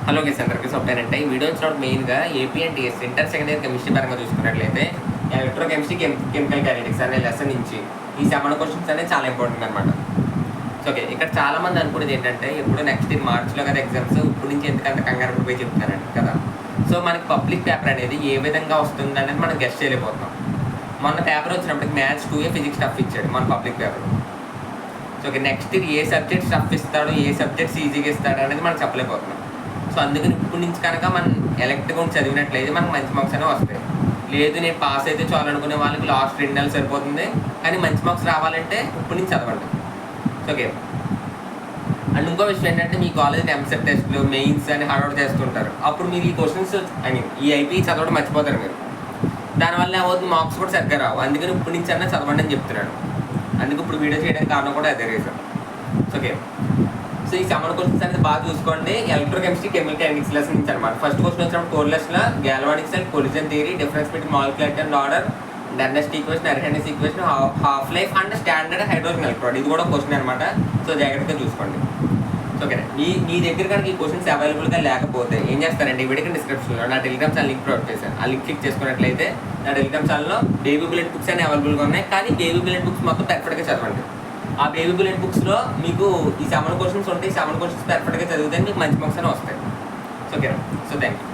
Hello guys, అందరికీ software అంటే ఈ వీడియో వచ్చినప్పుడు మెయిన్గా AP and TS inter second year chemistry పరంగా చూసుకున్నట్లయితే ఎలక్ట్రో కెమిస్ట్రీ కెమికల్ కైనెటిక్స్ అనే లెసన్ నుంచి ఈ 7 క్వశ్చన్స్ అనేది చాలా ఇంపార్టెంట్ అనమాట. సో ఓకే, ఇక్కడ చాలా మంది అనుకునేది ఏంటంటే ఇప్పుడు నెక్స్ట్ ఇయర్ మార్చ్లో కదా ఎగ్జామ్స్, ఇప్పుడు నుంచి ఎందుకంత కంగారు పోయి చెప్తానండి కదా. సో మనకి పబ్లిక్ పేపర్ అనేది ఏ విధంగా వస్తుంది అనేది మనం గెస్ట్ చేయలేకపోతున్నాం. మొన్న పేపర్ వచ్చినప్పటికి మ్యాథ్స్ 2A ఫిజిక్స్ స్టఫ్ ఇచ్చాడు మన public paper. So okay, next year ఏ సబ్జెక్ట్ స్టఫ్ ఇస్తాడు, ఏ సబ్జెక్ట్స్ ఈజీగా ఇస్తాడు అనేది మనం చెప్పలేకపోతున్నాం. సో అందుకని ఇప్పటి నుంచి కనుక మనం ఎలక్ట్గా చదివినట్లయితే మనకు మంచి మార్క్స్ అనేవి వస్తాయి. లేదు నేను పాస్ అయితే చాలు అనుకునే వాళ్ళకి లాస్ట్ 2 నెలలు సరిపోతుంది, కానీ మంచి మార్క్స్ రావాలంటే ఇప్పటి నుంచి చదవండి. ఓకే, అండ్ ఇంకో విషయం ఏంటంటే మీ కాలేజ్ ఎంసెట్ టెస్ట్లు మెయిన్స్ అని హార్డ్ చేస్తుంటారు. అప్పుడు మీరు ఈ క్వశ్చన్స్ ఈ ఐపీ చదవడం మర్చిపోతారు మీరు. దానివల్ల ఏమవుతుంది, మార్క్స్ కూడా సరిగ్గా రావు. అందుకని ఇప్పటి నుంచి అన్నా చదవండి అని చెప్తున్నాను. అందుకు ఇప్పుడు వీడియో చేయడానికి కారణం కూడా అదే రీజన్. ఓకే, సో ఈ 7 క్వశ్చన్స్ అనేది బాగా చూసుకోండి. Electrochemistry chemical kinetics lesson నుంచి అనమాట. ఫస్ట్ క్వశ్చన్ వచ్చినప్పుడు కోర్ లెస్లో galvanics and collision theory, difference between molecular and order, Nernst equation, Arrhenius equation, half life and standard hydrogen electrode. ఇది కూడా క్వశ్చన్ అనమాట. సో జాగ్రత్తగా చూసుకోండి. ఓకే, మీ దగ్గర కనుక ఈ క్వశ్చన్స్ అవైలబుల్గా లేకపోతే ఏం చేస్తారంటే ఈ వీడియోకి డిస్క్రిప్షన్లో నా టెలిగ్రామ్ ఛానల్ లింక్ ప్రొవైడ్ చేశాను. ఆ లింక్ క్లిక్ చేసుకున్నట్లయితే నా టెలిగ్రామ్ ఛానల్లో బేబీ బుల్లెట్ బుక్స్ అని అవైలబుల్గా ఉన్నాయి. కానీ బేబీ బుల్లెట్ బుక్స్ మొత్తం పర్ఫెక్ట్గా చదవండి. ఆ బేబీ బుల్లెట్ బుక్స్లో మీకు ఈ 7 క్వశ్చన్స్ ఉంటాయి. 7 క్వశ్చన్స్ పర్ఫెక్ట్గా చదివితే మీకు మంచి మార్క్స్ అనేవి వస్తాయి. ఓకేనా? So thank you.